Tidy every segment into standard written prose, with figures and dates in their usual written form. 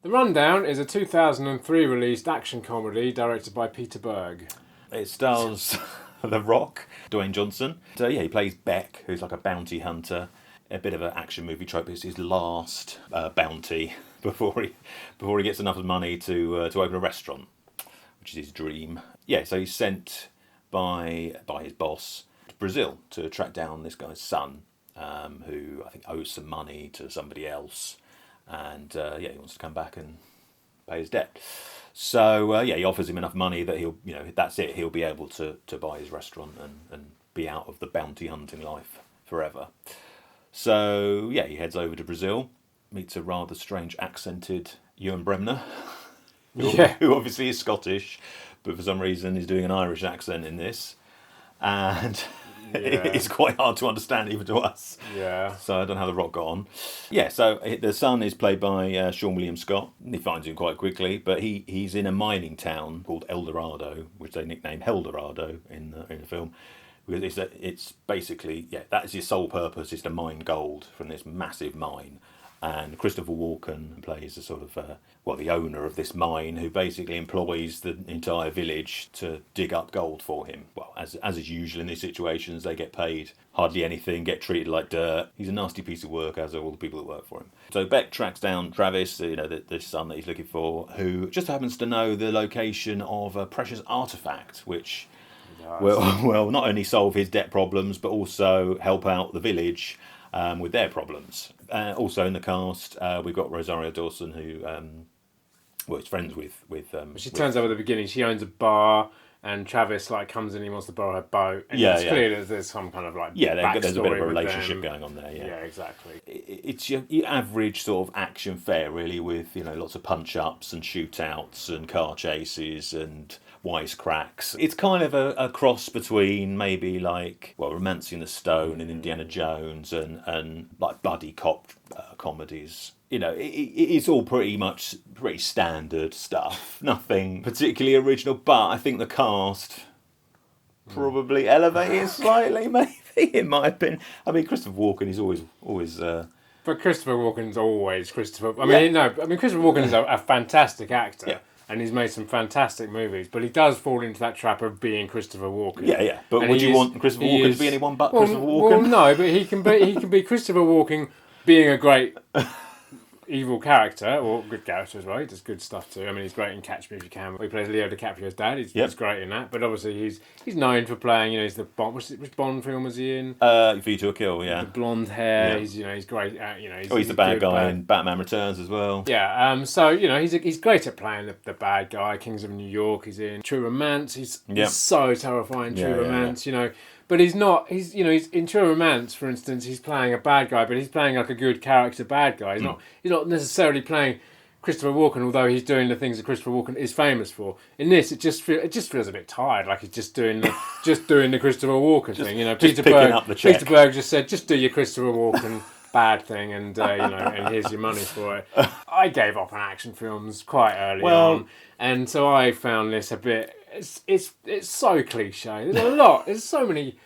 The Rundown is a 2003 released action comedy directed by Peter Berg. It stars The Rock, Dwayne Johnson. So yeah, he plays Beck, who's like a bounty hunter. A bit of an action movie trope. It's his last bounty before he gets enough money to open a restaurant, which is his dream. Yeah, so he's sent by his boss to Brazil to track down this guy's son, who I think owes some money to somebody else, and he wants to come back and pay his debt. So he offers him enough money that that's it. He'll be able to buy his restaurant and be out of the bounty hunting life forever. So he heads over to Brazil, meets a rather strange accented Ewan Bremner, who obviously is Scottish, but for some reason is doing an Irish accent in this, and it's quite hard to understand even to us. Yeah. So I don't know how The Rock got on. Yeah, so the son is played by Seann William Scott. He finds him quite quickly, but he's in a mining town called El Dorado, which they nickname Heldorado in the film. Because it's basically, that is his sole purpose, is to mine gold from this massive mine. And Christopher Walken plays a sort of, the owner of this mine, who basically employs the entire village to dig up gold for him. Well, as is usual in these situations, they get paid hardly anything, get treated like dirt. He's a nasty piece of work, as are all the people that work for him. So Beck tracks down Travis, the son that he's looking for, who just happens to know the location of a precious artefact, which will not only solve his debt problems, but also help out the village with their problems. Also in the cast, we've got Rosario Dawson, who is friends with. She turns up at the beginning. She owns a bar, and Travis comes in. He wants to borrow her boat. And it's clear that there's some kind of there's a bit of a relationship them. going on there. Yeah, exactly. It's your average sort of action fare, really, with lots of punch ups and shootouts and car chases and wisecracks. It's kind of a cross between maybe Romancing the Stone and Indiana Jones and like buddy cop comedies. It's all pretty standard stuff. Nothing particularly original, but I think the cast probably elevated slightly, maybe, in my opinion. I mean, Christopher Walken is always. But Christopher Walken's always Christopher. Christopher Walken is a fantastic actor. Yeah. And he's made some fantastic movies, but he does fall into that trap of being Christopher Walken. Yeah. But and would you want Christopher Walken to be anyone but Christopher Walken? Well, no, but he can be Christopher Walken being a great evil character, or good character as well. He does good stuff too. I mean, he's great in Catch Me If You Can. He plays Leo DiCaprio's dad. He's great in that. But obviously, he's known for playing. He's the Bond. Which Bond film was he in? View to a Kill. Yeah. The blonde hair. Yeah. He's great. He's the bad guy in Batman Returns as well. Yeah. He's great at playing the bad guy. Kings of New York. He's in True Romance. He's so terrifying. True Romance. Yeah. But he's not. He's in True Romance, for instance. He's playing a bad guy, but he's playing like a good character bad guy. He's not necessarily playing Christopher Walken, although he's doing the things that Christopher Walken is famous for. In this, it just feels a bit tired, like he's just doing the Christopher Walken thing. Peter Berg just said, just do your Christopher Walken bad thing, and and here's your money for it. I gave up on action films quite early on, and so I found this a bit. It's so cliche. There's a lot. There's so many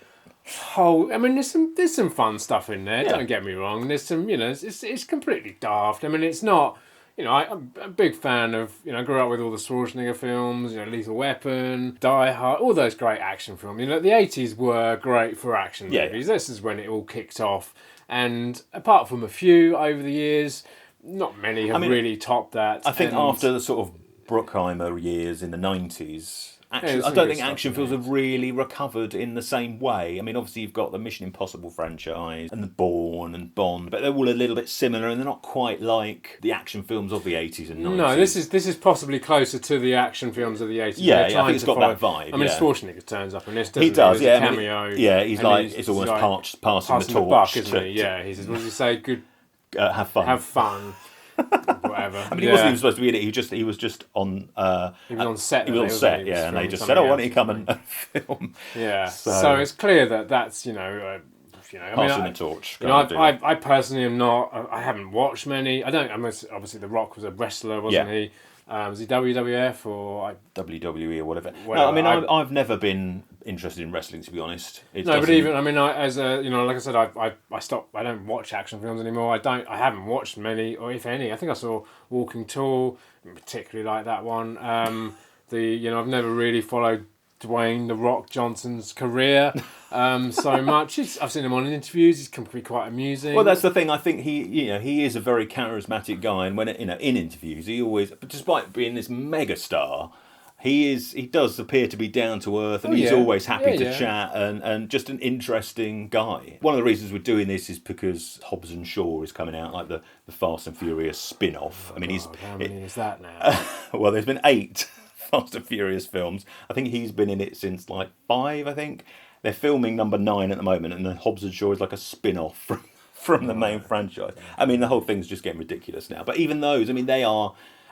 there's some fun stuff in there. Yeah. Don't get me wrong. There's some it's completely daft. I mean, it's not. I'm a big fan of. I grew up with all the Schwarzenegger films. Lethal Weapon, Die Hard, all those great action films. The 80s were great for action movies. This is when it all kicked off. And apart from a few over the years, not many have really topped that. I think after the sort of Bruckheimer years in the 90s, I don't think action films have really recovered in the same way. I mean, obviously you've got the Mission Impossible franchise and the Bourne and Bond, but they're all a little bit similar, and they're not quite like the action films of the 80s and 90s. No, this is possibly closer to the action films of the 80s. Yeah, I think it's got that vibe. I mean, Schwarzenegger turns up in this, doesn't he? He does, yeah. Cameo. He's almost passing the torch. Buck, isn't he? Yeah, he says, what does he say? Good. Have fun. Have fun. Whatever. I mean, he wasn't even supposed to be in it. He was just on. He was on set. He was on set, and they just said, "Oh, why don't you come and film?" Yeah. So it's clear that that's passing the torch. I personally am not. I haven't watched many. Obviously, The Rock was a wrestler, wasn't he? Was he WWF or WWE or whatever? No, I mean, I've never been interested in wrestling, to be honest. But even I mean, like I said, I stopped. I don't watch action films anymore. I haven't watched many, or if any. I think I saw Walking Tall, particularly like that one. I've never really followed Dwayne The Rock Johnson's career so much. I've seen him on interviews. He's come to be quite amusing. Well, that's the thing. I think he is a very charismatic guy, and when in interviews, he always, despite being this mega star, he does appear to be down to earth, and he's always happy to chat, and just an interesting guy. One of the reasons we're doing this is because Hobbs Shaw is coming out, like the Fast and Furious spin-off. How many is that now? Well, there's been 8 Fast and Furious films. I think he's been in it since like 5. I think they're filming number 9 at the moment, and then Hobbs and Shaw is like a spin-off from the main franchise. I mean, the whole thing's just getting ridiculous now. But even those, I mean, they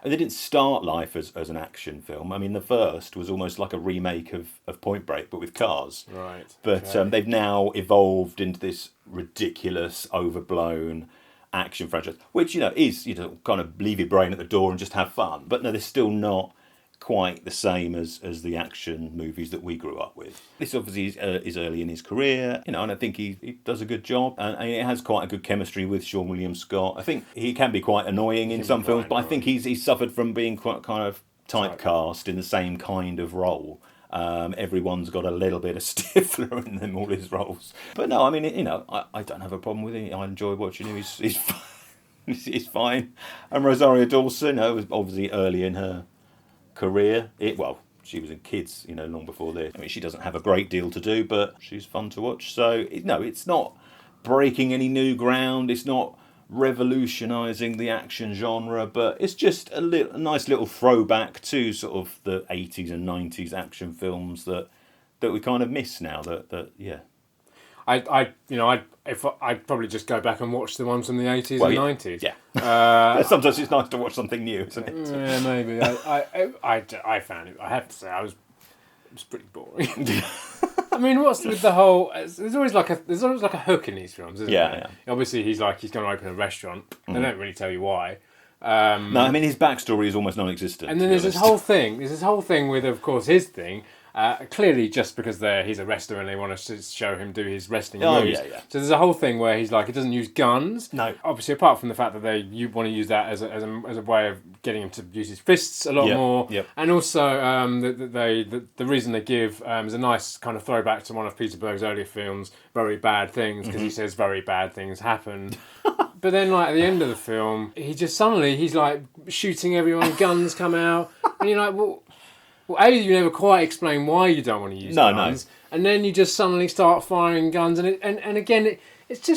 didn't start life as an action film. I mean, the first was almost like a remake of Point Break, but with cars. Right. But they've now evolved into this ridiculous, overblown action franchise, which is kind of leave your brain at the door and just have fun. But no, they're still not quite the same as the action movies that we grew up with. This obviously is early in his career, and I think he does a good job, and it has quite a good chemistry with Seann William Scott. I think he can be quite annoying in some films, but I think he's suffered from being quite kind of typecast in the same kind of role. Everyone's got a little bit of Stifler in them, all his roles. But no, I mean, I don't have a problem with it. I enjoy watching him. He's fine. And Rosario Dawson, was obviously early in her career. She was in Kids, long before this. I mean, she doesn't have a great deal to do, but she's fun to watch. So, it's not breaking any new ground. It's not revolutionising the action genre, but it's just a nice little throwback to sort of the 80s and 90s action films that we kind of miss now. I'd probably just go back and watch the ones from the 80s and 90s. Yeah. Sometimes it's nice to watch something new, isn't it? Yeah, maybe. I found it. I have to say, it was pretty boring. I mean, what's with the whole? There's always like a hook in these films, isn't there? Yeah. Obviously, he's going to open a restaurant. They don't really tell you why. No, I mean his backstory is almost non-existent. And then there's this whole thing. There's this whole thing with, of course, his thing. Clearly, just because he's a wrestler and they want to show him do his wrestling moves. Yeah. So there's a whole thing where he's like, he doesn't use guns. No. Obviously, apart from the fact that you want to use that as a way of getting him to use his fists a lot more. Yep. And also, the reason they give is a nice kind of throwback to one of Peter Berg's earlier films, Very Bad Things, because he says very bad things happened. But then, like, at the end of the film, he's like shooting everyone, guns come out, and you're like, well, you never quite explain why you don't want to use guns, and then you just suddenly start firing guns, and again, it's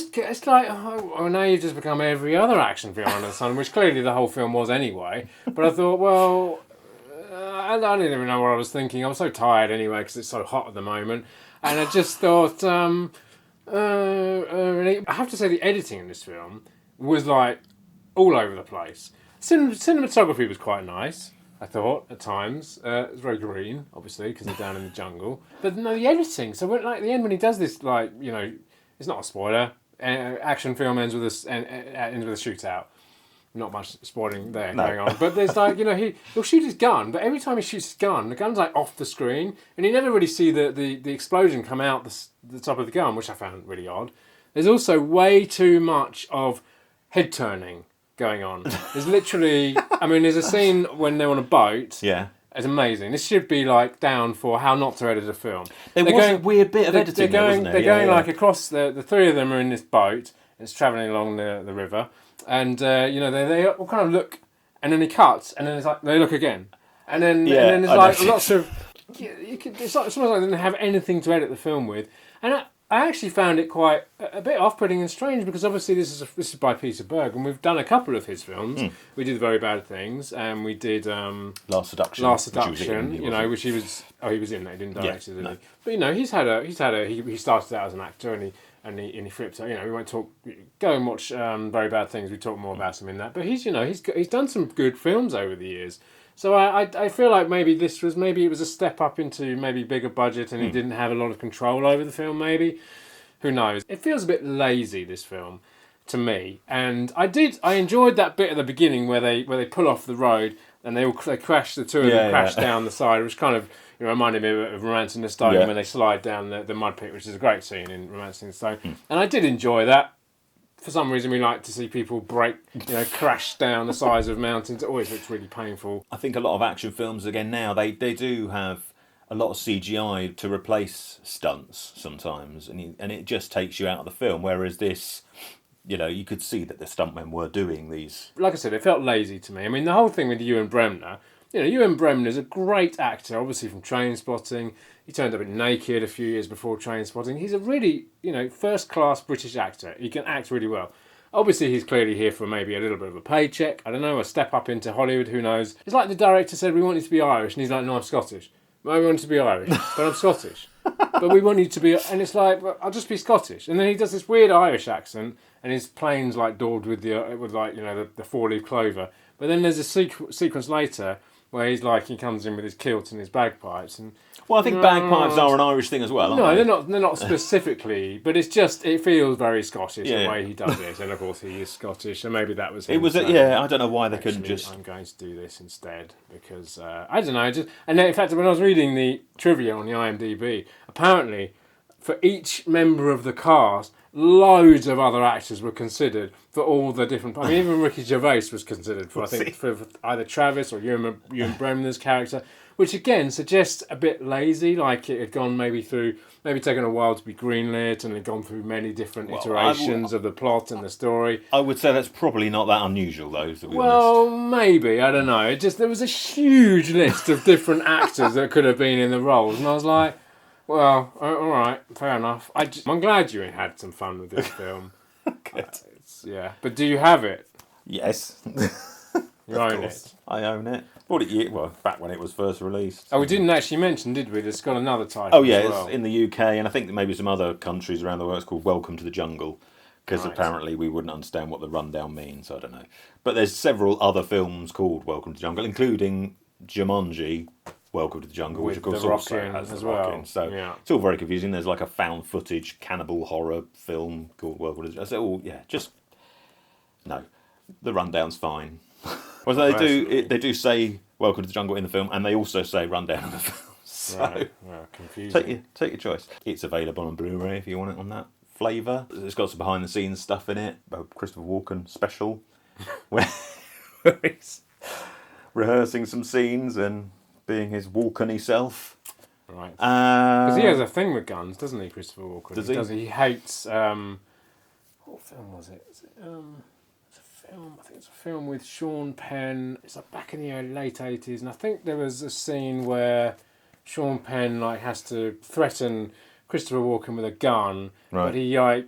like, now you've just become every other action film under the sun, which clearly the whole film was anyway. But I thought, well, I don't even know what I was thinking. I was so tired anyway because it's so hot at the moment, and I just thought, I have to say the editing in this film was like all over the place. Cinematography was quite nice, I thought, at times. It was very green, obviously, because they're down in the jungle. But no, the editing. So at the end when he does this, like, it's not a spoiler. Action film ends with a shootout. Not much spoiling there going on. But there's like, he'll shoot his gun, but every time he shoots his gun, the gun's like off the screen, and you never really see the explosion come out the top of the gun, which I found really odd. There's also way too much of head turning going on. There's literally, there's a scene when they're on a boat. Yeah. It's amazing. This should be like down for how not to edit a film. There was a weird bit of editing there, wasn't there? They're going like across, the three of them are in this boat, and it's travelling along the river, and they all kind of look, and then he cuts, and then it's like they look again, and then there's like lots of, it's almost like they didn't have anything to edit the film with, and I actually found it quite a bit off-putting and strange, because obviously this is by Peter Berg, and we've done a couple of his films. We did Very Bad Things, and we did Last Seduction, which he was in that. He didn't direct it, did he? But he started out as an actor, and he flipped. We won't talk. Go and watch Very Bad Things. We talk more about him in that. But he's done some good films over the years. So I feel like maybe it was a step up into maybe bigger budget, and he didn't have a lot of control over the film. Maybe, who knows? It feels a bit lazy, this film, to me. And I enjoyed that bit at the beginning where they pull off the road and they crash. The two of them crash down the side, which kind of It reminded me of Romancing the Stone Yeah. when they slide down the mud pit, which is a great scene in Romancing the Stone. And I did enjoy that. For some reason, we like to see people crash down the sides of mountains. It always looks really painful. I think a lot of action films, again, now, they do have a lot of CGI to replace stunts sometimes, and it just takes you out of the film, whereas this, you could see that the stuntmen were doing these. Like I said, it felt lazy to me. I mean, the whole thing with Ewan Bremner, Ewan Bremner's a great actor, obviously from Trainspotting. He turned up in Naked a few years before Trainspotting. He's a really, first-class British actor. He can act really well. Obviously, he's clearly here for maybe a little bit of a paycheck. I don't know, a step up into Hollywood, who knows. It's like the director said, we want you to be Irish, and he's like, no, I'm Scottish. I want you to be Irish, but I'm Scottish. But we want you to be... And it's like, well, I'll just be Scottish. And then he does this weird Irish accent, and his plane's like daubed with the four-leaf clover. But then there's a sequence later where he comes in with his kilt and his bagpipes, and well, I think bagpipes are an Irish thing as well, aren't they? They're not specifically, but it feels very Scottish the way he does it, and of course he is Scottish, and maybe that was him. It was I don't know why they couldn't just... I'm going to do this instead, because, I don't know, and then, in fact, when I was reading the trivia on the IMDb, apparently, for each member of the cast, loads of other actors were considered for all the different... I mean, even Ricky Gervais was considered for either Travis or Ewan Bremner's character, which again suggests a bit lazy, like it had gone maybe taken a while to be greenlit, and had gone through many different iterations of the plot and the story. I would say that's probably not that unusual, though, to be Well, honest. maybe, I don't know. There was a huge list of different actors that could have been in the roles, and I was like, well, all right, fair enough. I'm glad you had some fun with this film. Good. But do you have it? Yes. You own it? I own it. Back when it was first released. Oh, we didn't actually mention, did we? It's got another title. Oh, yeah, as well. It's in the UK, and I think that maybe some other countries around the world. It's called Welcome to the Jungle, because apparently we wouldn't understand what the rundown means. I don't know. But there's several other films called Welcome to the Jungle, including Jumanji, Welcome to the Jungle, which of course also has the Rock in. So it's all very confusing. There's like a found footage cannibal horror film called Welcome to the Jungle. No, the rundown's fine. Well, they do say Welcome to the Jungle in the film, and they also say rundown in the film. So confusing. Take your choice. It's available on Blu-ray if you want it on that flavour. It's got some behind the scenes stuff in it. A Christopher Walken special, where he's rehearsing some scenes and being his Walken-y self. Right. Because he has a thing with guns, doesn't he, Christopher Walken? Does he? He hates... what film was it? I think it's a film with Sean Penn. It's like back in the late 80s, and I think there was a scene where Sean Penn has to threaten Christopher Walken with a gun, but he either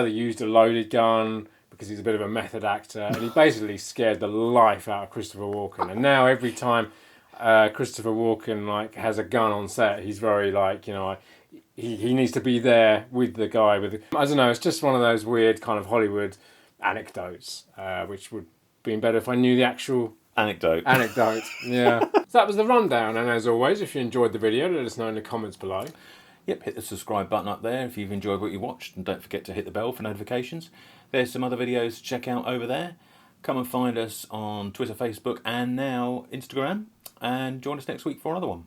used a loaded gun because he's a bit of a method actor, and he basically scared the life out of Christopher Walken. And now every time Christopher Walken has a gun on set, he's very he needs to be there with the guy I don't know, it's just one of those weird kind of Hollywood anecdotes, which would have been better if I knew the actual anecdote. Yeah. So that was the rundown, and as always, if you enjoyed the video, let us know in the comments below. Yep, hit the subscribe button up there if you've enjoyed what you watched, and don't forget to hit the bell for notifications. There's some other videos to check out over there. Come and find us on Twitter, Facebook, and now Instagram, and join us next week for another one.